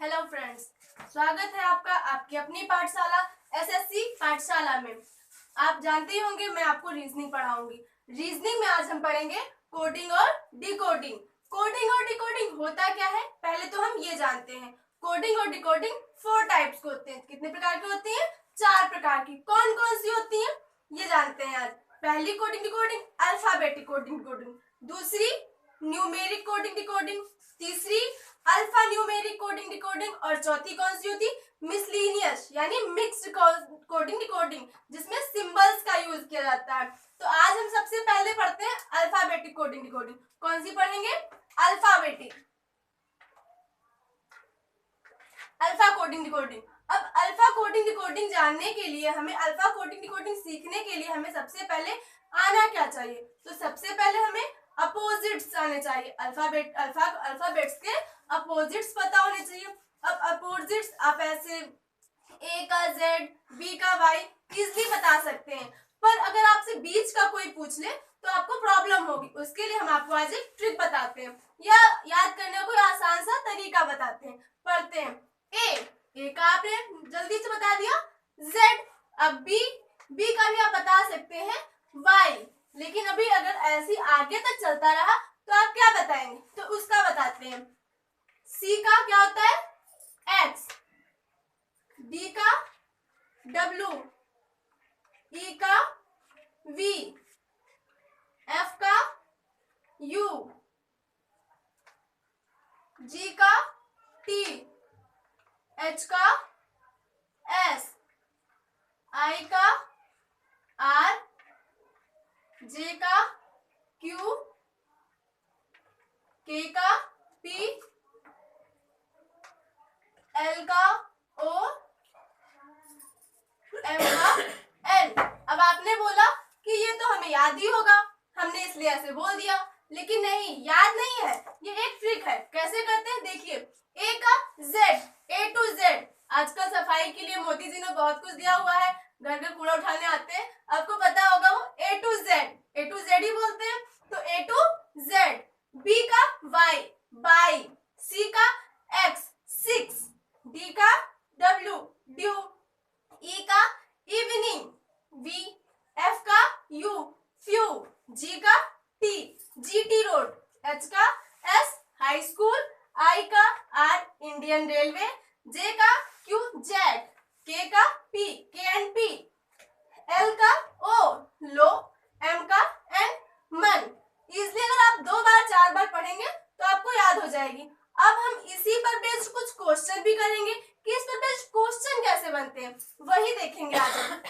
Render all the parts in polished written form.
Hello friends, स्वागत है आपका आपकी अपनी पाठशाला एसएससी पाठशाला में। आप जानते ही होंगे मैं आपको रीजनिंग पढ़ाऊंगी। रीजनिंग में आज हम पढ़ेंगे कोडिंग और डिकोडिंग। कोडिंग और डिकोडिंग होता क्या है, पहले तो हम ये जानते हैं। कोडिंग और डिकोडिंग 4 टाइप्स के होते हैं। कितने प्रकार की होती है? 4 प्रकार की। कौन कौन सी होती है ये जानते हैं आज। पहली coding decoding alphabetic coding decoding, दूसरी न्यूमेरिक कोडिंग डिकोडिंग, तीसरी अल्फा न्यूमेरिक कोडिंग डिकोडिंग और चौथी कौन सी होती? मिसलिनियस यानी मिक्स्ड कोडिंग डिकोडिंग, जिसमें सिंबल्स का यूज किया जाता है। तो आज हम सबसे पहले पढ़ते हैं अल्फाबेटिक कोडिंग डिकोडिंग। कौन सी पढ़ेंगे? Alphabetic alpha coding decoding. अब अल्फा कोडिंग डिकोडिंग जानने के लिए हमें, अल्फा कोडिंग डिकोडिंग सीखने के लिए हमें सबसे पहले आना क्या चाहिए? तो सबसे पहले हमें अपोजिट्स आने चाहिए। अल्फाबेट्स के अपोजिट्स पता होने चाहिए। अब अपोजिट्स आप ऐसे ए का जेड, बी का वाई इजिली बता सकते हैं, पर अगर आपसे बीच का कोई पूछ ले तो आपको प्रॉब्लम होगी। उसके लिए हम आपको आज एक ट्रिक बताते हैं या याद करने का कोई आसान सा तरीका बताते हैं। पढ़ते हैं। ए का आपने जल्दी से बता दिया, जेड। अब बी का भी आप बता सकते हैं, वाई। लेकिन अभी अगर ऐसे आगे तक चलता रहा तो आप क्या बताएंगे? तो उसका बताते हैं। सी का क्या होता है? एक्स, डी का डब्ल्यू, ई का वी, एफ का यू, जी का टी, एच का एस, आई का आर, जे का क्यू, के का पी, एल का ओ, एम का एन। अब आपने बोला कि ये तो हमें याद ही होगा, हमने इसलिए ऐसे बोल दिया। लेकिन नहीं, याद नहीं है, ये एक ट्रिक है। कैसे करते हैं देखिए। ए का जेड, ए टू जेड। आजकल सफाई के लिए मोदी जी ने बहुत कुछ दिया हुआ है, घर का कूड़ा उठाने आते हैं, आपको पता होगा वो ए टू जेड ही बोलते हैं। तो ए टू जेड। बी का वाई, बाई। सी का एक्स, सिक्स। डी का डब्ल्यू, ड्यू। ई का इवनिंग, वी। एफ का यू, फ्यू। जी का टी, जीटी रोड। एच का एस, हाई स्कूल। आई का आर, इंडियन रेलवे। जे का क्यू, जेट। के का पी, के एंड पी। एल का ओ, लो। एम का एन, मन। इजली अगर आप 2 बार 4 बार पढ़ेंगे तो आपको याद हो जाएगी। अब हम इसी पर बेस्ड कुछ क्वेश्चन भी करेंगे कि इस पर बेस्ड क्वेश्चन कैसे बनते हैं, वही देखेंगे आज हम।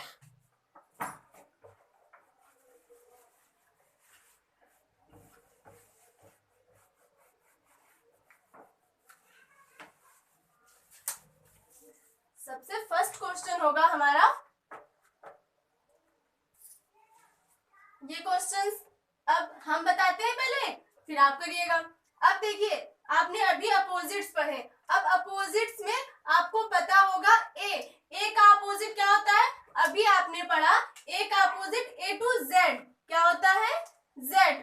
सबसे फर्स्ट क्वेश्चन होगा हमारा ये क्वेश्चंस। अब हम बताते हैं पहले, फिर आप करिएगा। अब देखिए, आपने अभी अपोजिट्स पढ़े। अब अपोजिट्स में आपको पता होगा ए का अपोजिट क्या होता है? अभी आपने पढ़ा ए का अपोजिट ए टू जेड क्या होता है? जेड।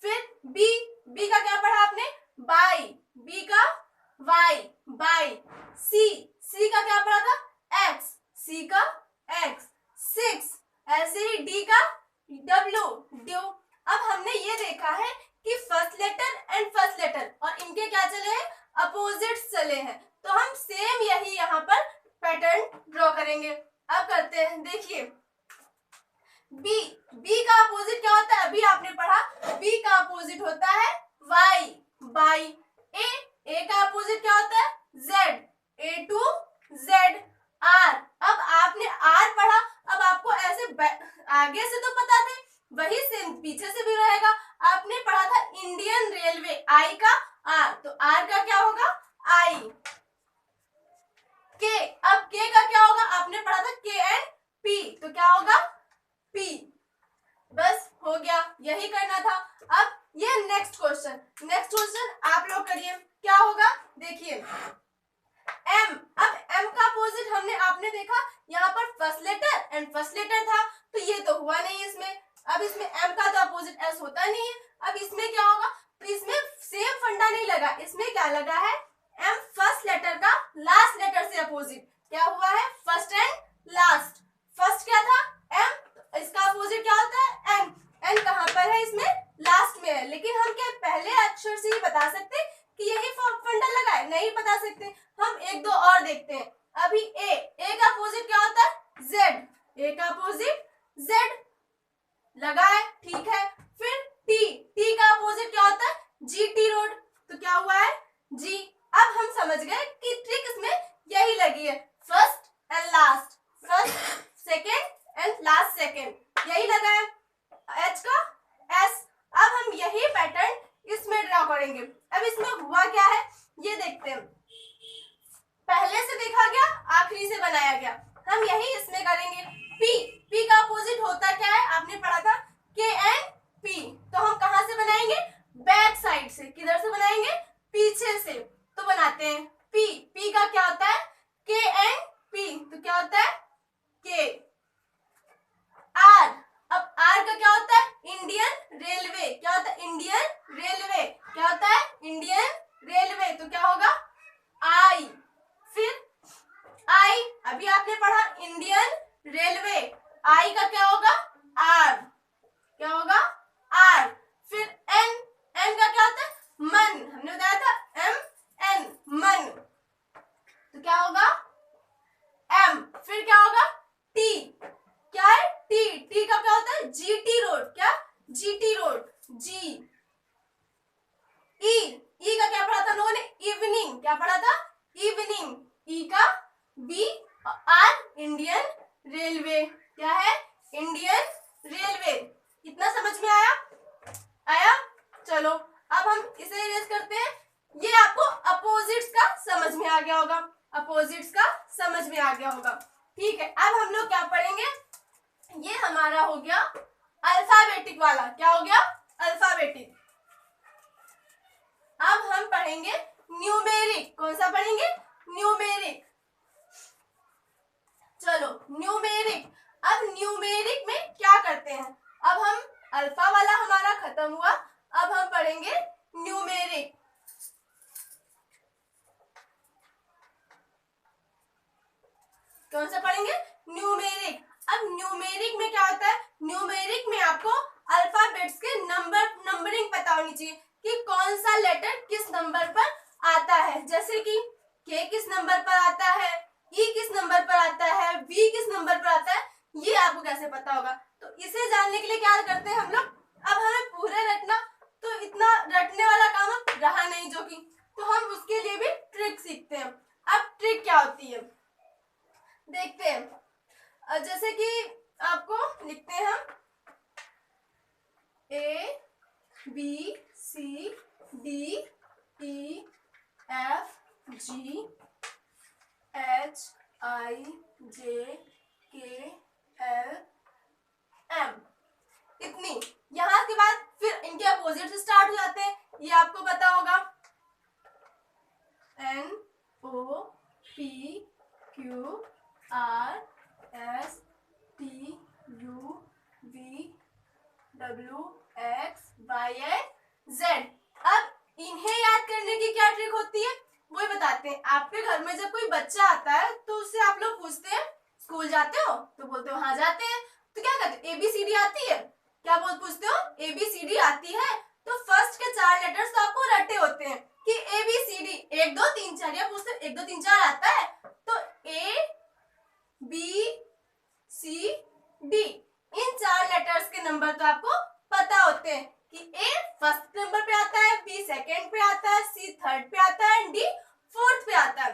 फिर बी का क्या पढ़ा आपने? बाई, बी का वाई, बाई। सी का क्या पढ़ा था? एक्स, सी का एक्स, सिक्स। ऐसे ही डी का डब्ल्यू, ड्यू। अब हमने ये देखा है कि first letter and first letter और इनके क्या चले हैं? अपोजिट्स चले हैं। तो हम सेम यही यहाँ पर पैटर्न ड्रॉ करेंगे। अब करते हैं, देखिए। बी का अपोजिट क्या होता है? अभी आपने पढ़ा बी का अपोजिट होता है वाई, बाई। ए का अपोजिट क्या होता है? Z, A to Z. R, अब आपने आर पढ़ा, अब आपको ऐसे आगे से तो पता थे, वही सेम पीछे से भी रहेगा। आपने पढ़ा था इंडियन रेलवे, आई का आर, तो आर का क्या होगा? आई। के, अब के का क्या होगा? आपने पढ़ा था के एंड पी, तो क्या होगा? पी। बस हो गया, यही करना था। अब ये नेक्स्ट क्वेश्चन आप लोग करिए। क्या होगा? अपोजिट। क्या हुआ है? First and last. फर्स्ट क्या था? m, इसका अपोजिट क्या होता है? n। n कहाँ पर है? इसमें लास्ट में है। लेकिन हम क्या पहले अक्षर से ही बता सकते कि यही फंडा लगा है? नहीं बता सकते। हम एक दो और देखते हैं। अभी a का अपोजिट क्या होता है? z। a का अपोजिट z लगा है, ठीक है। फिर t का अपोजिट क्या होता है? gt road. तो क्या हुआ है? g। अब हम समझ गए कि ट्रिक इसमें यही लगी है, first and last, first second and last second, यही लगा है। h का s। अब हम यही पैटर्न इसमें ड्रॉ करेंगे। अब इसमें हुआ क्या है ये देखते हैं। पहले से देखा गया, आखिरी से बनाया गया, हम यही इसमें करेंगे। p का अपोजिट होता क्या है? आपने पढ़ा था k एंड p। तो हम कहां से बनाएंगे? बैक साइड से। किधर से बनाएंगे? पीछे से। तो बनाते हैं p का क्या होता है? k and p। तो क्या होता है? k। r, अब r का क्या होता है? Indian railway. क्या होता है? Indian railway. क्या होता है? Indian railway. तो क्या होगा? I। फिर I, अभी आपने पढ़ा इंडियन रेलवे, I का क्या होगा? R। क्या होगा? R। फिर N, N का क्या होता है? मन। हमने बताया था M N, मन। तो क्या होगा? M। फिर क्या होगा? T। क्या है? T का क्या होता है? GT road. क्या? GT road, G। E का क्या पढ़ा था लोगों ने? इवनिंग। क्या पढ़ा था? इवनिंग। E का B, R इंडियन रेलवे। क्या है? Indian railway. इतना समझ में आया? आया? चलो अब हम इसे इरेज करते हैं। ये आपको अपोजिट्स का समझ में आ गया होगा, अपोजिट्स का समझ में आ गया होगा, ठीक है। अब हम लोग क्या पढ़ेंगे? ये हमारा हो गया अल्फाबेटिक वाला। क्या हो गया? अल्फाबेटिक। अब हम पढ़ेंगे न्यूमेरिक। कौन सा पढ़ेंगे? न्यूमेरिक। चलो न्यूमेरिक। अब न्यूमेरिक में क्या करते हैं? अब हम अल्फा वाला हमारा खत्म हुआ, अब हम पढ़ेंगे न्यूमेरिक। कौन सा पढ़ेंगे? न्यूमेरिक। अब न्यूमेरिक में क्या होता है? न्यूमेरिक में आपको अल्फाबेट्स के नंबरिंग पता होनी चाहिए कि कौन सा लेटर किस नंबर पर आता है। जैसे कि के किस नंबर पर आता है, ई किस नंबर पर आता है, वी किस नंबर पर आता है, ये आपको कैसे पता होगा? तो इसे जानने के लिए क्या करते हैं हम लोग? अब हमें पूरे रटना, तो इतना रटने वाला काम रहा नहीं जो कि, तो हम उसके लिए भी ट्रिक सीखते हैं। अब ट्रिक क्या होती है देखते हैं। जैसे कि आपको लिखते हैं हम A B C D E F G H I J K L M, इतनी। यहाँ के बाद फिर इनके अपोजिट से स्टार्ट हो जाते हैं, ये आपको पता होगा। N O P Q R S T U V W X Y and Z। अब इन्हें याद करने की क्या ट्रिक होती है वही बताते हैं। आपके घर में जब कोई बच्चा आता है तो उससे आप लोग पूछते हैं स्कूल जाते हो? तो बोलते हो हाँ जाते हैं। तो क्या कहते हैं? ABCD आती है? क्या पूछते हो? ABCD आती है? तो फर्स्ट के 4 लेटर्स तो आपको रटे होते हैं कि ABCD 1 2 3 4, या पूछते 1 2 3 4 आता है तो A B C D, in 4 letters के नंबर तो आपको पता होते हैं कि A फर्स्ट नंबर पे आता है, B सेकंड पे आता है, C थर्ड पे आता है, D फोर्थ पे आता है।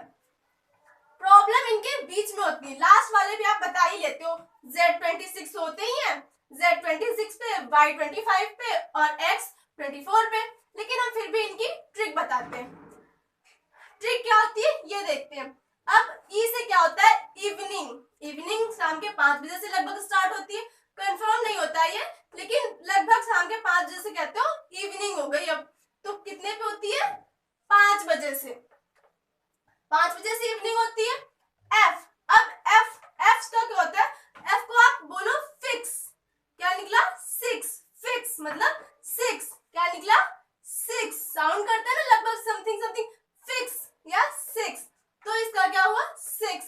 प्रॉब्लम इनके बीच में होती है, लास्ट वाले भी आप बता ही लेते हो। Z26 होते ही हैं, Z26 पे, Y25 पे और X 24 पे, लेकिन हम फिर भी इनकी ट्रिक बताते हैं। ट्रिक क्या होती है ये देखते हैं। अब ई से क्या होता है? इवनिंग। इवनिंग शाम के 5 बजे से लगभग स्टार्ट होती है, कंफर्म नहीं होता है ये, लेकिन लगभग शाम के 5 बजे से कहते हो इवनिंग हो गई। अब तो कितने पे होती है? 5 बजे से, 5 बजे से इवनिंग होती है। एफ, अब एफ का क्या होता है? एफ को आप बोलो फिक्स। क्या निकला? 6। फिक्स मतलब 6। क्या निकला? 6। साउंड करता है ना लगभग समथिंग समथिंग, फिक्स या 6, तो इसका क्या हुआ? 6।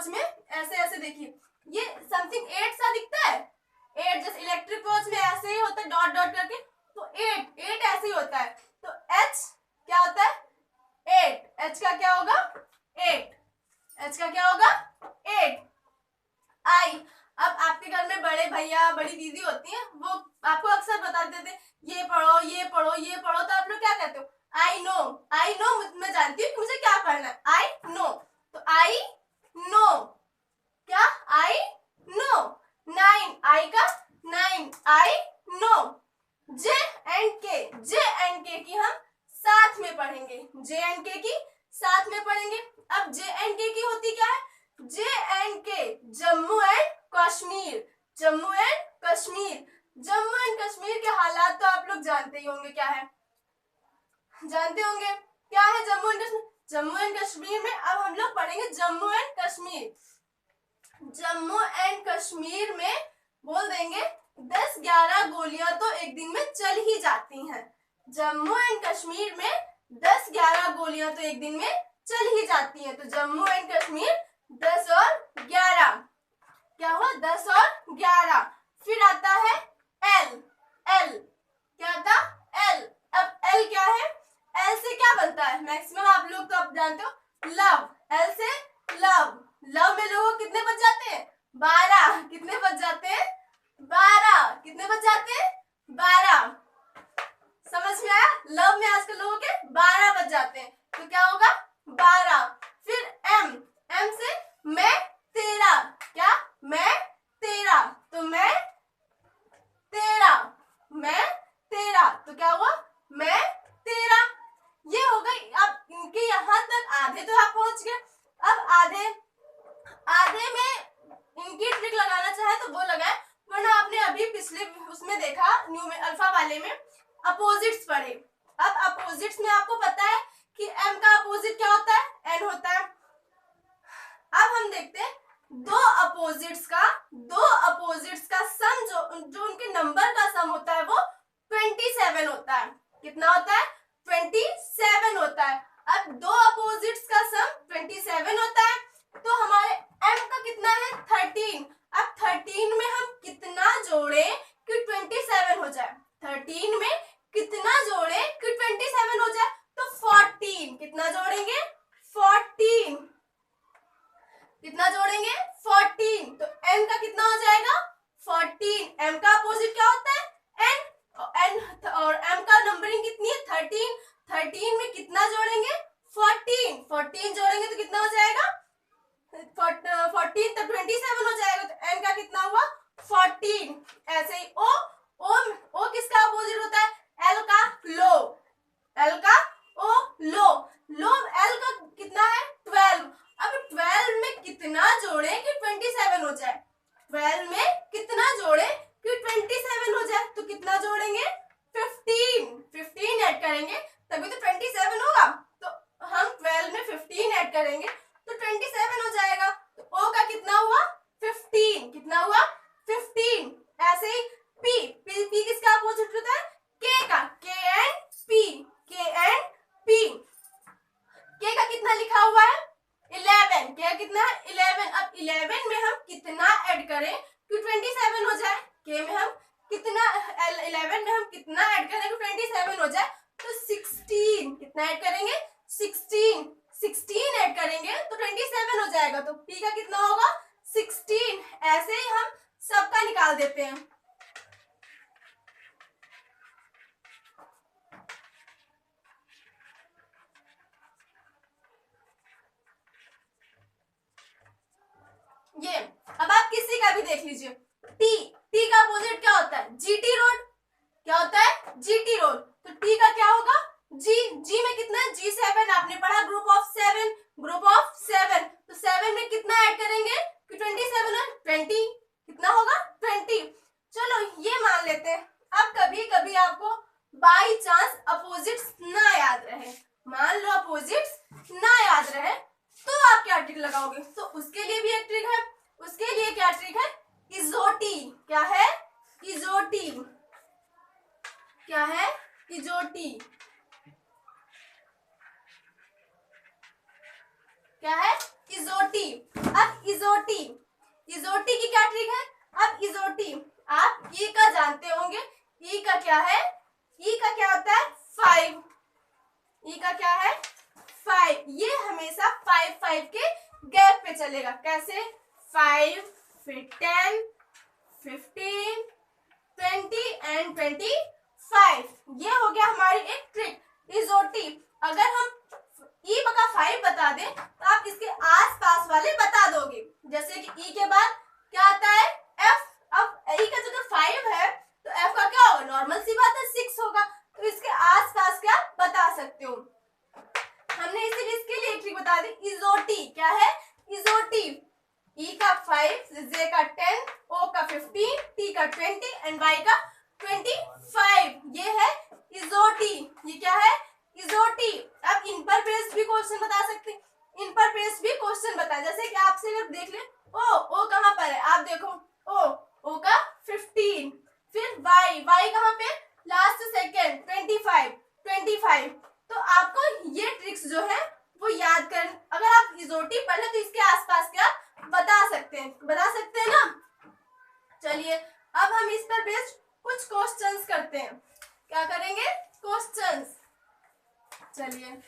वॉच में ऐसे ऐसे देखिए, ये समथिंग 8 सा दिखता है, 8 जैसे इलेक्ट्रिक वॉच में ऐसे ही होता है डॉट डॉट करके, तो 8 ऐसे ही होता है। तो H क्या होता है? 8। H का क्या होगा? 8। H का क्या होगा? 8। I, अब आपके घर में बड़े भैया बड़ी दीदी होती हैं, वो आपको अक्सर बता देते हैं ये पढ़ो ये पढ़ो ये पढ़ो, तो आप लोग क्या कहते हो? आई नो, मैं जानती हूँ कि मुझे क्या पढ़ना है, आई नो। तो आई नो, क्या? I know. 9, आई का 9, आई नो। जे एंड के की हम साथ में पढ़ेंगे, जे एंड के की साथ में पढ़ेंगे। अब जे एंड के की होती क्या है? जे एंड के, Jammu and Kashmir, Jammu and Kashmir. Jammu and Kashmir के हालात तो आप लोग जानते ही होंगे, क्या है? जानते होंगे क्या है जम्मू एंड कश्मीर? जम्मू एंड कश्मीर में अब हम लोग पढ़ेंगे जम्मू एंड कश्मीर। जम्मू एंड कश्मीर में बोल देंगे 10-11 गोलियां तो एक दिन में चल ही जाती हैं। जम्मू एंड कश्मीर में 10-11 गोलियां तो एक दिन में चल ही जाती हैं। तो जम्मू एंड कश्मीर 10 और 11, क्या हुआ? 10 और 11। फिर आता है एल, क्या आता? एल। अब एल क्या है? एल से क्या बनता है? मैक्सिमम आप लोग तो अब जानते हो, लव। एल से लव, लव में लोगों कितने बच जाते हैं? 12। कितने बच जाते हैं? 12। कितने बच जाते हैं? 12। समझ में आया? लव में आजकल लोगों के 12 बच जाते हैं, तो क्या होगा? 12। फिर एम से मैं तेरा, क्या? मैं तेरा, तो मैं तेरा, तो क्या हुआ? मैं तेरा। ये हो गई। अब इनके यहां तक आधे तो आप पहुंच गए। अब आधे में इनकी ट्रिक लगाना चाहे तो वो लगाए, वरना आपने अभी पिछले उसमें देखा न्यू में अल्फा वाले में अपोजिट्स पढ़े। अब अपोजिट्स में आपको पता है कि एम का अपोजिट क्या होता है? एन होता है। अब हम देखते हैं दो अपोजिट्स का सम, जो उनके नंबर का सम होता है वो 27 होता है। कितना होता है? 27 होता है। अब दो अपोजिट्स का सम 27 होता है, तो हमारे m का कितना है? 13। अब 13 में हम कितना जोड़े कि 27 हो जाए? 13 में कितना जोड़े कि 27 हो जाए? तो 14। कितना जोड़ेंगे? 14। कितना जोड़ेंगे? 14। तो m का कितना हो जाएगा? 14। m का अपोजिट क्या होता है? n और m का नंबरिंग कितनी है? 13। 13 में कितना जोड़ेंगे? 14। 14 जोड़ेंगे तो कितना हो जाएगा? 14 तब 27 हो जाएगा। तो n का कितना हुआ? 14। ऐसे ही o किसका अपोजिट होता है? l का लो, l का लो l का कितना है? 12। अब 12 में कितना जोड़े कि 27 हो जाए? 12 में कितना जोड़े कि 27 हो जाए? तो कितना जोड़ेंगे? 15 ऐड करेंगे तभी तो 27 होगा। तो हम 12 में 15 ऐड करेंगे तो 27 हो जाएगा। तो O का कितना हुआ? 15। कितना हुआ? 15। ऐसे ही P किसका अपोजिट होता है? K का, K एंड P। K का कितना लिखा हुआ है? 11। K का कितना है? 11। अब 11 में हम कितना ऐड करें कि 27 हो जाए? K में हम कितना 11 में हम कितना ऐड करें कि 27 हो जाए? तो 16। कितना ऐड करेंगे? 16 ऐड करेंगे तो 27 हो जाएगा। तो P का कितना होगा? 16। ऐसे ही हम सबका निकाल देते हैं। ये अब आप किसी का भी देख लीजिए, टी का अपोजिट क्या होता है? GT road. क्या होता है? GT road. तो टी का क्या होगा? जी में कितना है? G7 आपने पढ़ा, ग्रुप ऑफ 7। तो 7 में कितना ऐड करेंगे कि 27 है? 20। कितना होगा? 20। चलो ये मान लेते हैं। अब कभी कभी आपको बाई चांस अपोजिट्स ना याद रहे, मान लो अपोजिट्स ना याद रहे, तो आप क्या ट्रिक लगाओगे? तो उसके लिए भी एक ट्रिक है। उसके लिए क्या ट्रिक है? इजोटी। क्या है? इजोटी। क्या है? इजोटी। क्या है? इजोटी। अब इजोटी की क्या ट्रिक है? अब इजोटी आप ई का जानते होंगे। ई का क्या है? ई का क्या होता है? 5। ई का क्या है? 5। ये हमेशा 5 के गैप पे चलेगा। कैसे? 5 फिर 10 15 20 एंड 25। ये हो गया हमारी एक ट्रिक इजोटी। अगर हम ई का 5 बता दें तो आप इसके आसपास वाले बता दोगे। जैसे कि ई के बाद क्या आता है? एफ। अब ई का जो 5 है तो एफ का क्या होगा? नॉर्मल सी बात है 6 होगा। तो इसके आसपास क्या बता सकते हो? हमने इसीलिए इसके लिए ट्रिक बता दी इजोटी। क्या है? इजोटी। ई का 5, जे का 10, ओ का 15, टी का 20 एंड वाई का 25। ये है इजोटी। ये क्या है? इजोटी। अब इन पर बेस्ड भी क्वेश्चन बता सकते हैं। इन पर बेस्ड भी क्वेश्चन बता, जैसे कि आपसे अगर देख ले ओ कहाँ पर है? आप देखो ओ का 15, फिर वाई कहाँ पे? Last second 25। तो आपको ये ट्रिक्स जो है वो याद कर, अगर आप इजोटी पढ़े तो इसके आसपास क्या बता सकते हैं ना। चलिए अब हम इस पर बेस्ड कुछ क्वेश्चंस करते हैं। क्या करेंगे? क्वेश्चंस। चलिए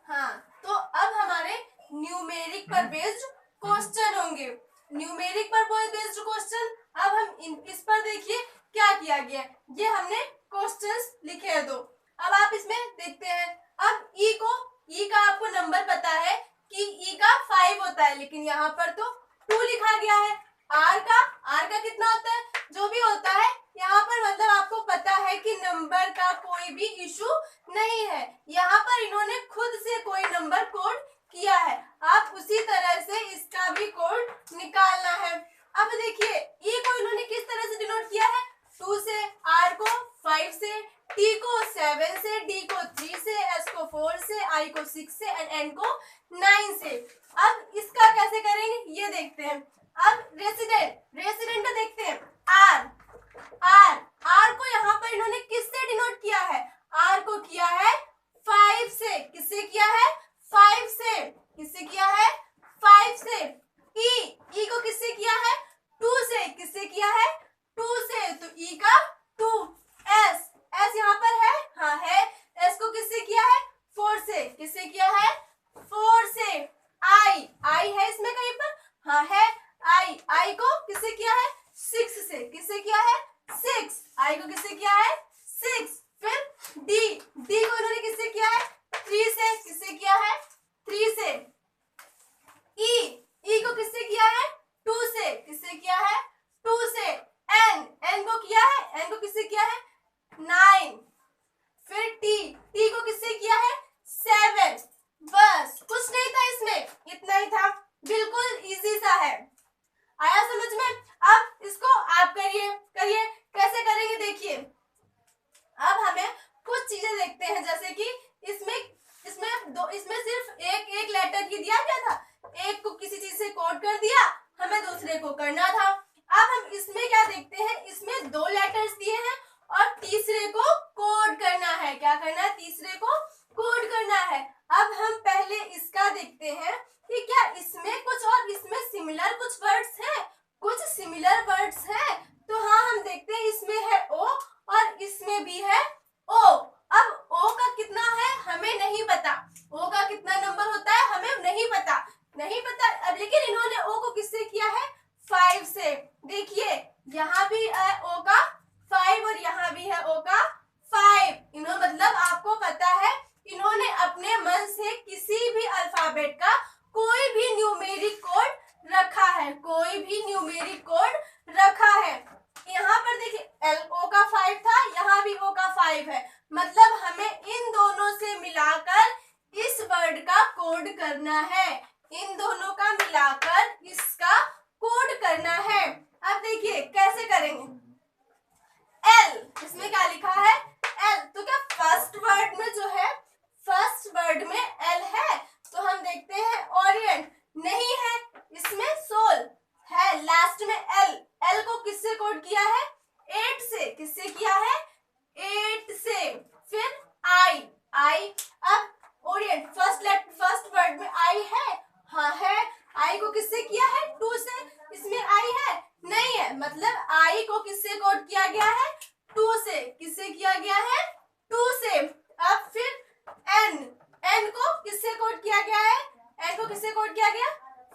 हाँ, तो अब हमारे न्यूमेरिक पर बेस्ड क्वेश्चन होंगे। न्यूमेरिक पर बेस्ड क्वेश्चन। अब हम इस पर देखिए क्या किया गया है। ये हमने क्वेश्चंस लिखे हैं 2। अब आप इसमें देखते हैं। अब ई का आपको नंबर पता है कि ई का 5 होता है, लेकिन यहाँ पर तो 2 लिखा गया है। आर का कितना होता है? जो भी होता है यहाँ पर, मतलब आपको पता है कि नंबर का कोई भी इशू नहीं है। यहाँ पर इन्होंने खुद से कोई नंबर कोड किया है। आप उसी तरह से इसका भी कोड निकालना है। अब देखिए ई को इन्होंने किस तरह से डिनोट किया है? 2 से, आर को 5 से, टी को 7 से, डी को 3 से, एस को 4 से, आई को 6 से एंड एन को 9 से। अब इसका कैसे करेंगे ये देखते हैं। अब रेसिडेंट का देखते हैं। आर को यहाँ पर इन्होंने किससे डिनोट किया है? आर को किया है 5 से। किससे किया है? 5 से। किससे किया है? 5 से। ई को किससे किया है? 2 से। किससे किया है? 2 से। तो ई का 2। एस यहाँ पर है? हाँ है। एस को किससे किया है? 4 से। किससे किया है? 4 से। आई है इसमें कहीं पर? हाँ है। आई को किससे किया है? 6 से। किससे किया है? 6। आई को किससे किया है? 6। फिर डी को इन्होंने किससे किया है? 3 से। किससे किया है? 3 से। ई को किससे किया है? 2 से। किससे किया है? 2 से। एन को किया है? एन को किससे किया है? 9। फिर टी को किससे किया है? 7। बस, कुछ नहीं था इसमें, इतना ही था। बिल्कुल इजी सा है। आया समझ में? अब इसको आप करिए। कैसे करेंगे देखिए। अब हमें कुछ चीजें देखते हैं, जैसे कि इसमें सिर्फ एक लेटर ही दिया गया था। एक को किसी चीज से कोड कर दिया, हमें दूसरे को करना था। अब हम इसमें क्या देखते हैं? इसमें 2 लेटर्स दिए हैं और तीसरे को कोड करना है। क्या करना है? तीसरे को कोड करना है। अब हम पहले इसका देखते हैं कि क्या इसमें कुछ और इसमें सिमिलर कुछ वर्ड्स हैं। कुछ सिमिलर वर्ड्स हैं तो हाँ, हम देखते हैं इसमें है ओ और इसमें भी है ओ। अब ओ का कितना है हमें नहीं पता। ओ का कितना नंबर होता है हमें नहीं पता। अब लेकिन इन्होंने ओ को किससे किया है? 5 से। देखिए यहाँ भी है ओ का 5 और यहाँ भी है ओ का 5। इन्होंने, मतलब आपको पता है इन्होंने अपने मन से किसी भी अल्फाबेट का कोई भी न्यूमेरिक कोड रखा है। यहाँ पर देखिए ओ का 5 था, यहाँ भी ओ का 5 है। मतलब हमें इन दोनों से मिलाकर इस वर्ड का कोड करना है। इन दोनों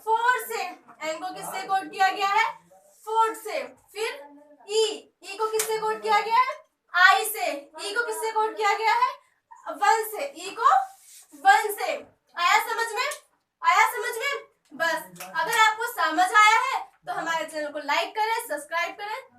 4 से, एन को किससे कोड किया गया है 4 से। फिर ई को किससे कोड किया गया है आई से, ई को किससे कोड किया गया है 1 से, ई को 1 से। आया समझ में, आया समझ में। बस अगर आपको समझ आया है तो हमारे चैनल को लाइक करें, सब्सक्राइब करें।